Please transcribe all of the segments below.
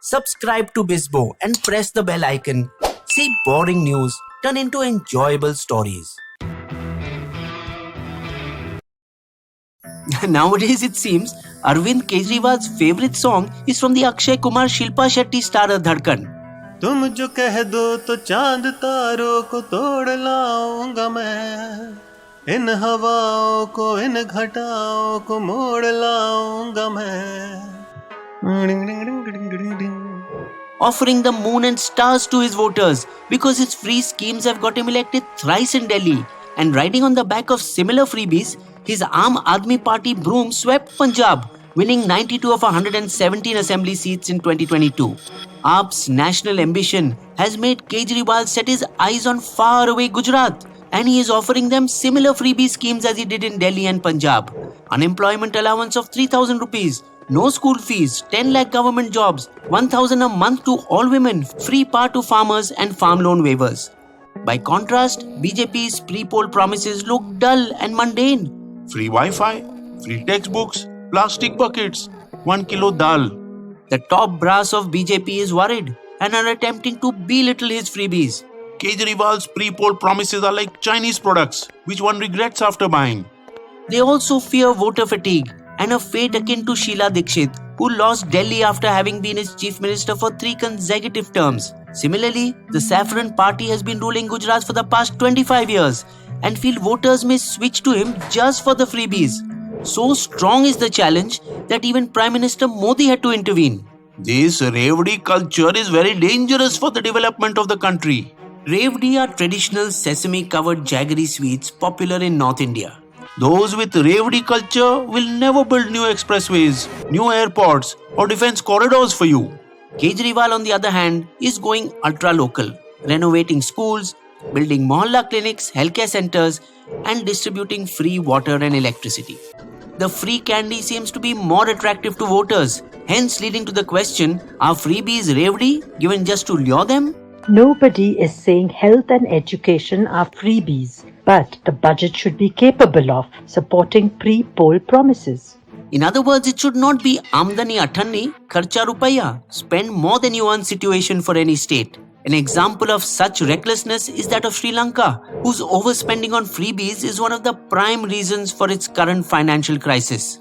Subscribe to Bisbo and press the bell icon. See boring news turn into enjoyable stories. Nowadays, it seems Arvind Kejriwal's favorite song is from the Akshay Kumar Shilpa Shetty starrer Dhadkan. तुम जो कह दो तो चांद तारों को तोड़ लाऊंगा मैं, इन हवाओं को इन घटाओं को मोड़ लाऊंगा मैं. Offering the moon and stars to his voters because his free schemes have got him elected thrice in Delhi, and riding on the back of similar freebies, his Aam Aadmi Party broom swept Punjab, winning 92 of 117 assembly seats in 2022. AAP's national ambition has made Kejriwal set his eyes on faraway Gujarat, and he is offering them similar freebie schemes as he did in Delhi and Punjab. Unemployment allowance of 3,000 rupees, no school fees, 10 lakh government jobs, 1,000 a month to all women, free power to farmers and farm loan waivers. By contrast, BJP's pre-poll promises look dull and mundane. Free Wi-Fi, free textbooks, plastic buckets, 1 kilo dal. The top brass of BJP is worried and are attempting to belittle his freebies. Kejriwal's pre-poll promises are like Chinese products, which one regrets after buying. They also fear voter fatigue and a fate akin to Sheila Dikshit, who lost Delhi after having been its chief minister for 3 consecutive terms. Similarly, the Saffron Party has been ruling Gujarat for the past 25 years and feel voters may switch to him just for the freebies. So strong is the challenge that even Prime Minister Modi had to intervene. This Revdi culture is very dangerous for the development of the country. Revdi are traditional sesame-covered jaggery sweets popular in North India. Those with Revdi culture will never build new expressways, new airports, or defense corridors for you. Kejriwal, on the other hand, is going ultra-local, renovating schools, building mohalla clinics, healthcare centers, and distributing free water and electricity. The free candy seems to be more attractive to voters, hence leading to the question, are freebies Revdi given just to lure them? Nobody is saying health and education are freebies, but the budget should be capable of supporting pre-poll promises. In other words, it should not be Amdani Athanni, Kharcha Rupaya, spend more than you earn situation for any state. An example of such recklessness is that of Sri Lanka, whose overspending on freebies is one of the prime reasons for its current financial crisis.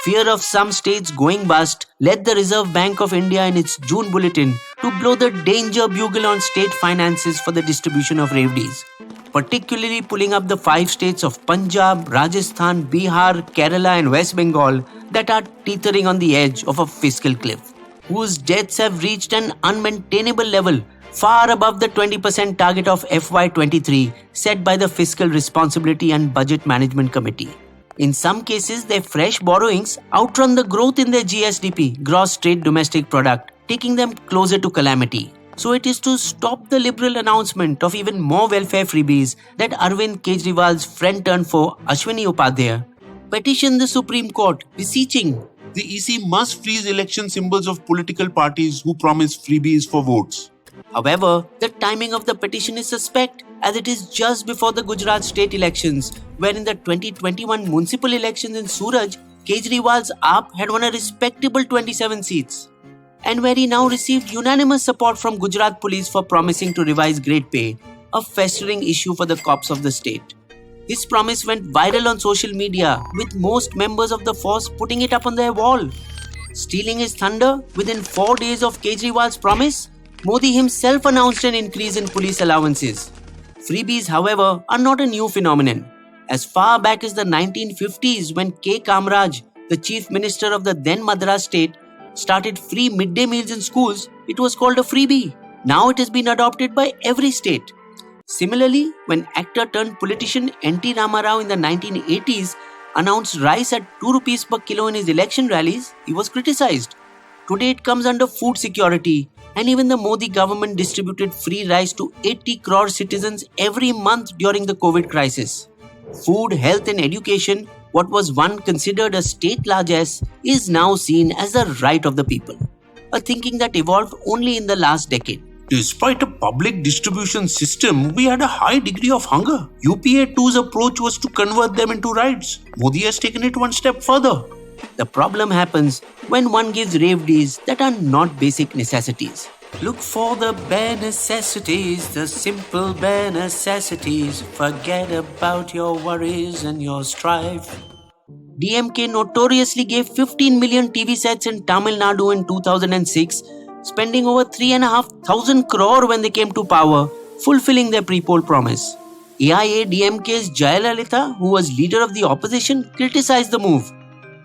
Fear of some states going bust led the Reserve Bank of India in its June bulletin to blow the danger bugle on state finances for the distribution of Revdis, particularly pulling up the 5 states of Punjab, Rajasthan, Bihar, Kerala and West Bengal that are teetering on the edge of a fiscal cliff, whose debts have reached an unmaintainable level far above the 20% target of FY23 set by the Fiscal Responsibility and Budget Management Committee. In some cases, their fresh borrowings outrun the growth in their GSDP, Gross State Domestic Product, taking them closer to calamity. So it is to stop the liberal announcement of even more welfare freebies that Arvind Kejriwal's friend-turned-foe Ashwini Upadhyay petitioned the Supreme Court, beseeching The EC must freeze election symbols of political parties who promise freebies for votes. However, the timing of the petition is suspect, as it is just before the Gujarat state elections, where in the 2021 municipal elections in Suraj, Kejriwal's AAP had won a respectable 27 seats, and where he now received unanimous support from Gujarat police for promising to revise grade pay, a festering issue for the cops of the state. His promise went viral on social media, with most members of the force putting it up on their wall. Stealing his thunder, within 4 days of Kejriwal's promise, Modi himself announced an increase in police allowances. Freebies, however, are not a new phenomenon. As far back as the 1950s, when K. Kamraj, the chief minister of the then Madras state, started free midday meals in schools, it was called a freebie. Now it has been adopted by every state. Similarly, when actor turned politician N.T. Ramarao in the 1980s announced rice at 2 rupees per kilo in his election rallies, he was criticized. Today it comes under food security, and even the Modi government distributed free rice to 80 crore citizens every month during the COVID crisis. Food, health and education, what was once considered a state largesse, is now seen as the right of the people. A thinking that evolved only in the last decade. Despite a public distribution system, we had a high degree of hunger. UPA 2's approach was to convert them into rights. Modi has taken it one step further. The problem happens when one gives Revdis that are not basic necessities. Look for the bare necessities, the simple bare necessities. Forget about your worries and your strife. DMK notoriously gave 15 million TV sets in Tamil Nadu in 2006, spending over 3,500 crore when they came to power, fulfilling their pre-poll promise. AIA DMK's Jayalalitha, who was leader of the opposition, criticized the move.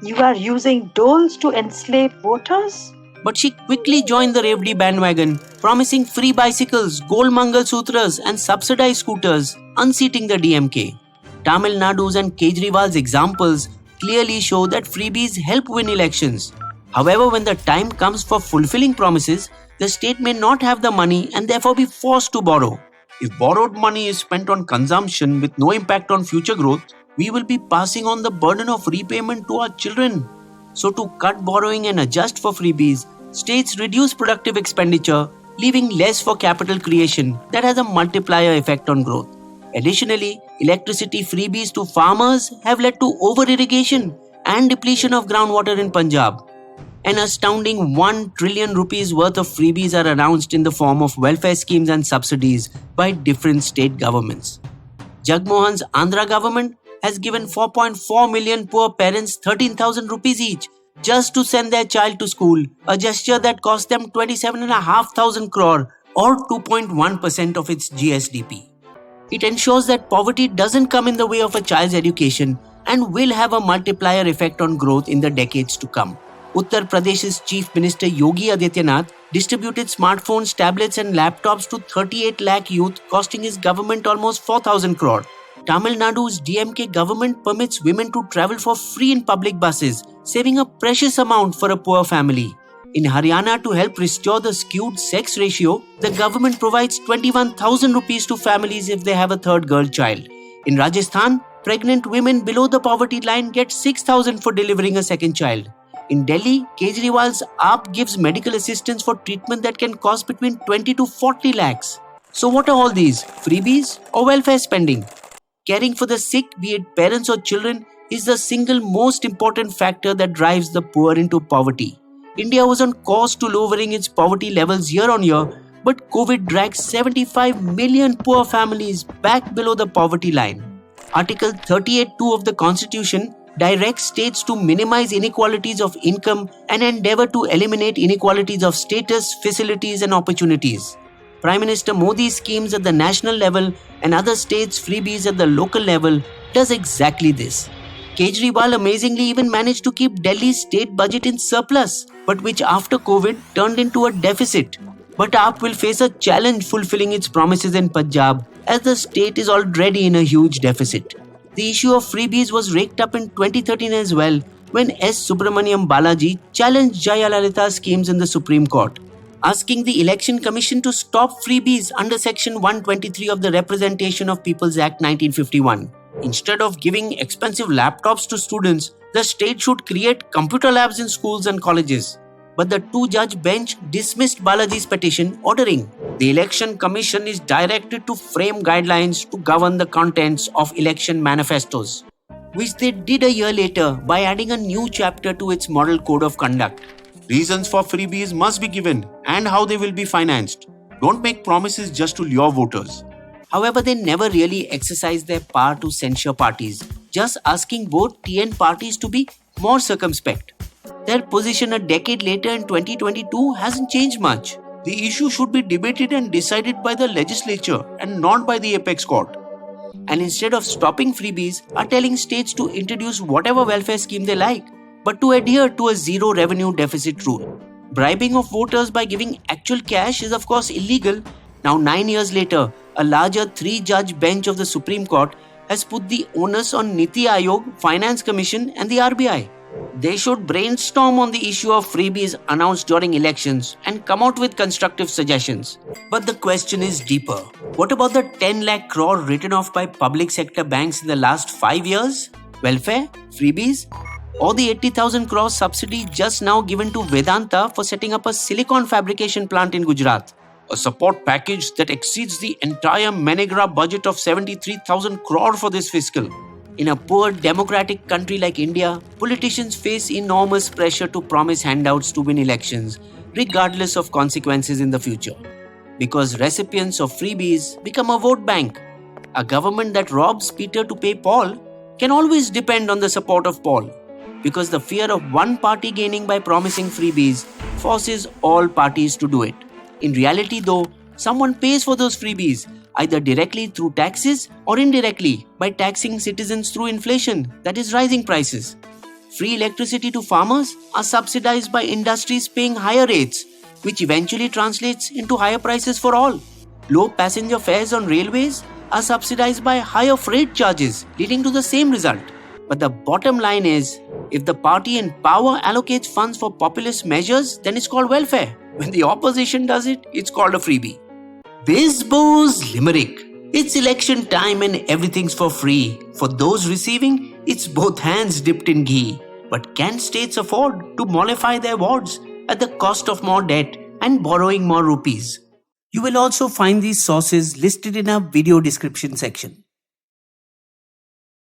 You are using doles to enslave voters? But she quickly joined the Revdi bandwagon, promising free bicycles, gold Mangal Sutras and subsidized scooters, unseating the DMK. Tamil Nadu's and Kejriwal's examples clearly show that freebies help win elections. However, when the time comes for fulfilling promises, the state may not have the money and therefore be forced to borrow. If borrowed money is spent on consumption with no impact on future growth, we will be passing on the burden of repayment to our children. So to cut borrowing and adjust for freebies, states reduce productive expenditure, leaving less for capital creation that has a multiplier effect on growth. Additionally, electricity freebies to farmers have led to over-irrigation and depletion of groundwater in Punjab. An astounding 1 trillion rupees worth of freebies are announced in the form of welfare schemes and subsidies by different state governments. Jagmohan's Andhra government has given 4.4 million poor parents 13,000 rupees each just to send their child to school, a gesture that cost them 27,500 crore or 2.1% of its GSDP. It ensures that poverty doesn't come in the way of a child's education and will have a multiplier effect on growth in the decades to come. Uttar Pradesh's Chief Minister Yogi Adityanath distributed smartphones, tablets and laptops to 38 lakh youth, costing his government almost 4,000 crore. Tamil Nadu's DMK government permits women to travel for free in public buses, saving a precious amount for a poor family. In Haryana, to help restore the skewed sex ratio, the government provides 21,000 rupees to families if they have a third girl child. In Rajasthan, pregnant women below the poverty line get 6,000 for delivering a second child. In Delhi, Kejriwal's AAP gives medical assistance for treatment that can cost between 20 to 40 lakhs. So what are all these? Freebies or welfare spending? Caring for the sick, be it parents or children, is the single most important factor that drives the poor into poverty. India was on course to lowering its poverty levels year on year, but COVID dragged 75 million poor families back below the poverty line. Article 38(2) of the Constitution directs states to minimize inequalities of income and endeavor to eliminate inequalities of status, facilities and opportunities. Prime Minister Modi's schemes at the national level and other states' freebies at the local level does exactly this. Kejriwal amazingly even managed to keep Delhi's state budget in surplus, but which after COVID turned into a deficit. But AAP will face a challenge fulfilling its promises in Punjab, as the state is already in a huge deficit. The issue of freebies was raked up in 2013 as well, when S. Subramaniam Balaji challenged Jayalalitha's schemes in the Supreme Court, asking the Election Commission to stop freebies under Section 123 of the Representation of Peoples Act 1951. Instead of giving expensive laptops to students, the state should create computer labs in schools and colleges. But the two-judge bench dismissed Balaji's petition, ordering the Election Commission is directed to frame guidelines to govern the contents of election manifestos, which they did a year later by adding a new chapter to its Model Code of Conduct. Reasons for freebies must be given and how they will be financed. Don't make promises just to lure voters. However, they never really exercise their power to censure parties, just asking both TN parties to be more circumspect. Their position a decade later in 2022 hasn't changed much. The issue should be debated and decided by the legislature and not by the apex court. And instead of stopping freebies, are telling states to introduce whatever welfare scheme they like, but to adhere to a zero revenue deficit rule. Bribing of voters by giving actual cash is of course illegal. Now 9 years later, a larger 3-judge bench of the Supreme Court has put the onus on Niti Aayog, Finance Commission and the RBI. They should brainstorm on the issue of freebies announced during elections and come out with constructive suggestions. But the question is deeper. What about the 10 lakh crore written off by public sector banks in the last 5 years? Welfare? Freebies? Or the 80,000 crore subsidy just now given to Vedanta for setting up a silicon fabrication plant in Gujarat? A support package that exceeds the entire Menegra budget of 73,000 crore for this fiscal. In a poor democratic country like India, politicians face enormous pressure to promise handouts to win elections, regardless of consequences in the future. Because recipients of freebies become a vote bank. A government that robs Peter to pay Paul can always depend on the support of Paul, because the fear of one party gaining by promising freebies forces all parties to do it. In reality, though, someone pays for those freebies, either directly through taxes or indirectly by taxing citizens through inflation, that is, rising prices. Free electricity to farmers are subsidized by industries paying higher rates, which eventually translates into higher prices for all. Low passenger fares on railways are subsidized by higher freight charges, leading to the same result. But the bottom line is, if the party in power allocates funds for populist measures, then it's called welfare. When the opposition does it, it's called a freebie. Bisbo's limerick. It's election time and everything's for free. For those receiving, it's both hands dipped in ghee. But can states afford to mollify their wards at the cost of more debt and borrowing more rupees? You will also find these sources listed in our video description section.